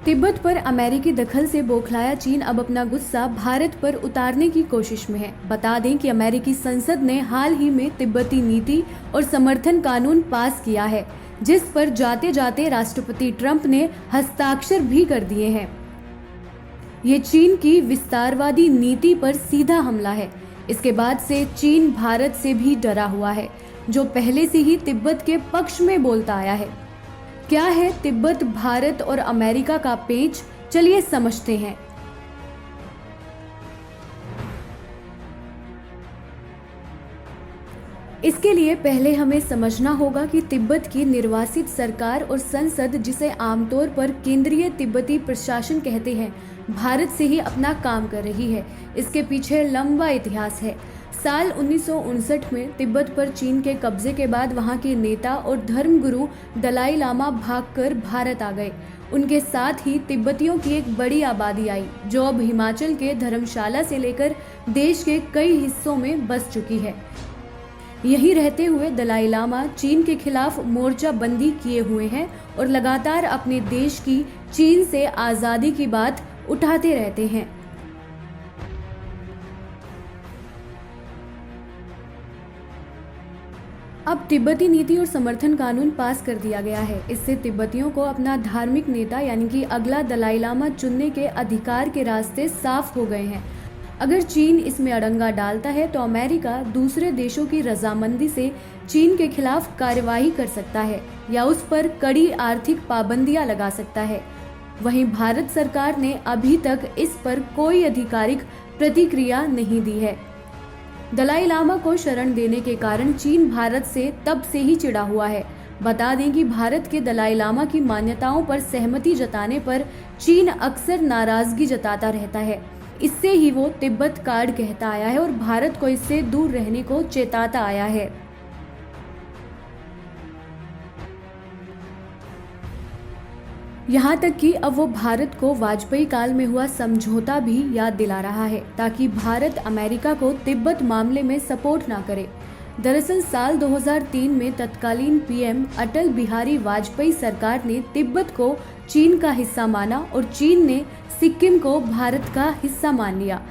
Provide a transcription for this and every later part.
तिब्बत पर अमेरिकी दखल से बौखलाया चीन अब अपना गुस्सा भारत पर उतारने की कोशिश में है। बता दें कि अमेरिकी संसद ने हाल ही में तिब्बती नीति और समर्थन कानून पास किया है, जिस पर जाते जाते राष्ट्रपति ट्रंप ने हस्ताक्षर भी कर दिए हैं। ये चीन की विस्तारवादी नीति पर सीधा हमला है। इसके बाद से चीन भारत से भी डरा हुआ है, जो पहले से ही तिब्बत के पक्ष में बोलता आया है। क्या है तिब्बत, भारत और अमेरिका का पेच, चलिए समझते हैं। इसके लिए पहले हमें समझना होगा कि तिब्बत की निर्वासित सरकार और संसद, जिसे आमतौर पर केंद्रीय तिब्बती प्रशासन कहते हैं, भारत से ही अपना काम कर रही है। इसके पीछे लंबा इतिहास है। साल 1959 में तिब्बत पर चीन के कब्जे के बाद वहां के नेता और धर्मगुरु दलाई लामा भागकर भारत आ गए। उनके साथ ही तिब्बतियों की एक बड़ी आबादी आई, जो अब हिमाचल के धर्मशाला से लेकर देश के कई हिस्सों में बस चुकी है। यहीं रहते हुए दलाई लामा चीन के खिलाफ मोर्चाबंदी किए हुए हैं और लगातार अपने देश की चीन से आज़ादी की बात उठाते रहते हैं। अब तिब्बती नीति और समर्थन कानून पास कर दिया गया है। इससे तिब्बतियों को अपना धार्मिक नेता यानी कि अगला दलाई लामा चुनने के अधिकार के रास्ते साफ हो गए हैं। अगर चीन इसमें अड़ंगा डालता है तो अमेरिका दूसरे देशों की रजामंदी से चीन के खिलाफ कार्यवाही कर सकता है या उस पर कड़ी आर्थिक पाबंदियां लगा सकता है। वहीं भारत सरकार ने अभी तक इस पर कोई आधिकारिक प्रतिक्रिया नहीं दी है। दलाई लामा को शरण देने के कारण चीन भारत से तब से ही चिढ़ा हुआ है। बता दें कि भारत के दलाई लामा की मान्यताओं पर सहमति जताने पर चीन अक्सर नाराजगी जताता रहता है। इससे ही वो तिब्बत कार्ड कहता आया है और भारत को इससे दूर रहने को चेताता आया है। यहाँ तक कि अब वो भारत को वाजपेयी काल में हुआ समझौता भी याद दिला रहा है, ताकि भारत अमेरिका को तिब्बत मामले में सपोर्ट ना करे। दरअसल साल 2003 में तत्कालीन पीएम अटल बिहारी वाजपेयी सरकार ने तिब्बत को चीन का हिस्सा माना और चीन ने सिक्किम को भारत का हिस्सा मान लिया।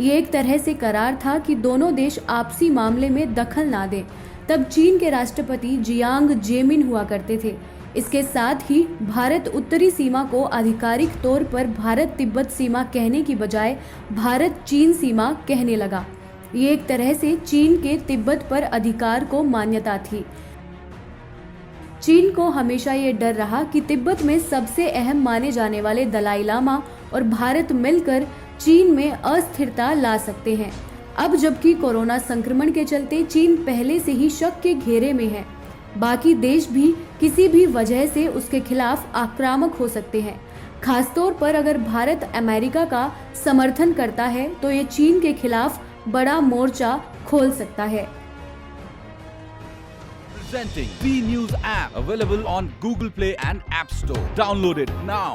ये एक तरह से करार था कि दोनों देश आपसी मामले में दखल ना दें। तब चीन के राष्ट्रपति जियांग जेमिन हुआ करते थे। इसके साथ ही भारत उत्तरी सीमा को आधिकारिक तौर पर भारत तिब्बत सीमा कहने की बजाय भारत चीन सीमा कहने लगा। ये एक तरह से चीन के तिब्बत पर अधिकार को मान्यता थी। चीन को हमेशा ये डर रहा कि तिब्बत में सबसे अहम माने जाने वाले दलाई लामा और भारत मिलकर चीन में अस्थिरता ला सकते हैं। अब जबकि कोरोना संक्रमण के चलते चीन पहले से ही शक के घेरे में है, बाकी देश भी किसी भी वजह से उसके खिलाफ आक्रामक हो सकते हैं। खासतौर पर अगर भारत अमेरिका का समर्थन करता है तो ये चीन के खिलाफ बड़ा मोर्चा खोल सकता है। Presenting B News app available on Google Play and App Store. Download it now.